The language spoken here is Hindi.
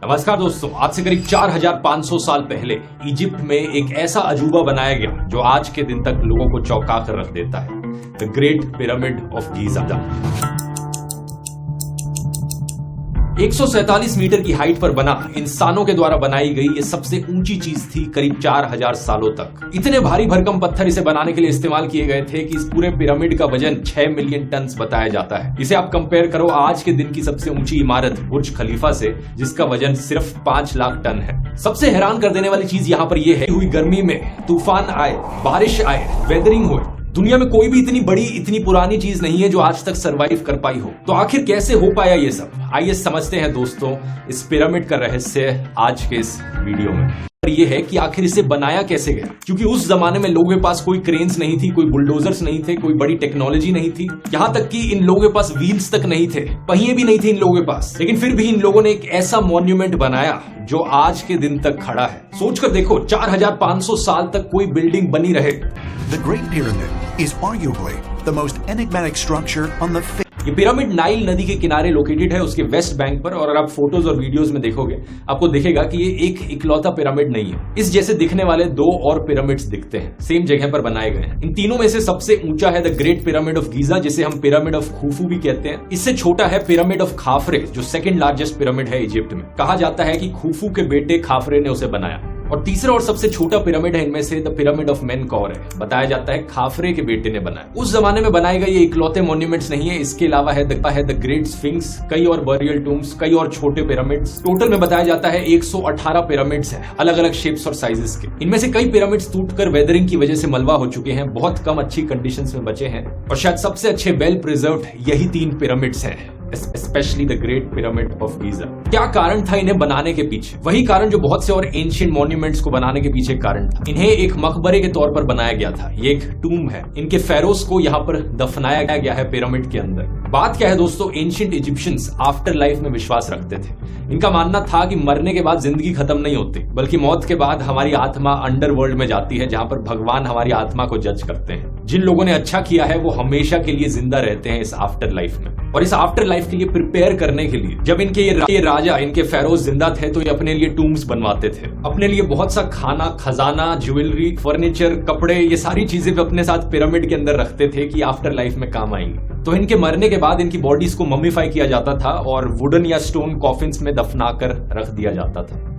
नमस्कार दोस्तों, आज से करीब 4500 साल पहले इजिप्ट में एक ऐसा अजूबा बनाया गया जो आज के दिन तक लोगों को चौंका कर रख देता है। The great pyramid of Giza. 147 metre की हाइट पर बना इंसानों के द्वारा बनाई गई ये सबसे ऊंची चीज थी करीब 4000 सालों तक। इतने भारी भरकम पत्थर इसे बनाने के लिए इस्तेमाल किए गए थे कि इस पूरे पिरामिड का वजन 6 मिलियन टन बताया जाता है। इसे आप कंपेयर करो आज के दिन की सबसे ऊंची इमारत बुर्ज खलीफा से, जिसका वजन सिर्फ 5 लाख टन है। सबसे हैरान कर देने वाली चीज यहाँ पर यह है, हुई गर्मी में तूफान आए, बारिश आए, वेदरिंग हुए, दुनिया में कोई भी इतनी बड़ी, इतनी पुरानी चीज नहीं है जो आज तक सरवाइव कर पाई हो। तो आखिर कैसे हो पाया ये सब, आइए समझते हैं दोस्तों इस पिरामिड का रहस्य आज के इस वीडियो में। ये है कि आखिर इसे बनाया कैसे गया, क्योंकि उस जमाने में लोगों के पास कोई क्रेन्स नहीं थी, कोई बुलडोजर्स नहीं थे, कोई बड़ी टेक्नोलॉजी नहीं थी, यहाँ तक कि इन लोगों के पास व्हील्स तक नहीं थे, पहिए भी नहीं थे इन लोगों के पास। लेकिन फिर भी इन लोगों ने एक ऐसा मॉन्यूमेंट बनाया जो आज के दिन तक खड़ा है। सोचकर देखो, 4500 साल तक कोई बिल्डिंग बनी रहे। The Great Pyramid is arguably the most enigmatic structure on the face. ये पिरामिड नाइल नदी के किनारे लोकेटेड है, उसके वेस्ट बैंक पर। और अगर आप फोटोज और वीडियोस में देखोगे आपको दिखेगा कि ये एक इकलौता पिरामिड नहीं है। इस जैसे दिखने वाले 2 और पिरामिड्स दिखते हैं, सेम जगह पर बनाए गए हैं। इन तीनों में से सबसे ऊंचा है the great pyramid of Giza, जिसे हम पिरामिड ऑफ खुफू भी कहते हैं। इससे छोटा है पिरामिड ऑफ खाफरे, जो सेकंड लार्जेस्ट पिरामिड है इजिप्ट में। कहा जाता है कि खुफू के बेटे खाफरे ने उसे बनाया। और तीसरा और सबसे छोटा पिरामिड है इनमें से द पिरामिड ऑफ मेनकौर है, बताया जाता है खाफरे के बेटे ने बनाया। उस जमाने में बनाए गए ये इकलौते मॉन्यूमेंट्स नहीं है, इसके अलावा है द ग्रेट स्फिंक्स, कई और बरियल टूम्स, कई और छोटे पिरामिड्स। टोटल में बताया जाता है 118 पिरामिड्स हैं, अलग अलग शेप्स और साइजेस के। इनमें से कई पिरामिड्स टूटकर वेदरिंग की वजह से मलबा हो चुके हैं, बहुत कम अच्छी कंडीशंस में बचे हैं। और शायद सबसे अच्छे वेल प्रिजर्व्ड यही 3 पिरामिड्स हैं, specially the great pyramid of Giza. क्या कारण था इन्हें बनाने के पीछे? वही कारण जो बहुत से और एंशिएंट मॉन्यूमेंट्स को बनाने के पीछे कारण था। इन्हें एक मकबरे के तौर पर बनाया गया था। ये एक टूम है, इनके फेरोस को यहाँ पर दफनाया गया है पिरामिड के अंदर। बात क्या है दोस्तों, एंशिएंट इजिप्शियंस आफ्टर लाइफ में विश्वास रखते थे। इनका मानना था कि मरने के बाद जिंदगी खत्म नहीं होती, बल्कि मौत के बाद हमारी आत्मा अंडरवर्ल्ड में जाती है, जहाँ पर भगवान हमारी आत्मा को जज करते हैं। जिन लोगों ने अच्छा किया है वो हमेशा के लिए जिंदा रहते हैं इस आफ्टर लाइफ में। और इस आफ्टर लाइफ के लिए प्रिपेयर करने के लिए जब इनके ये राजा, इनके फेरोज जिंदा थे, तो ये अपने लिए टूम्स बनवाते थे। अपने लिए बहुत सा खाना, खजाना, ज्वेलरी, फर्नीचर, कपड़े, ये सारी चीजें वे अपने साथ पिरामिड के अंदर रखते थे कि आफ्टर लाइफ में काम आएंगे। तो इनके मरने के बाद इनकी बॉडीज को मम्मीफाई किया जाता था और वुडन या स्टोन कॉफिन्स में दफना कर रख दिया जाता था।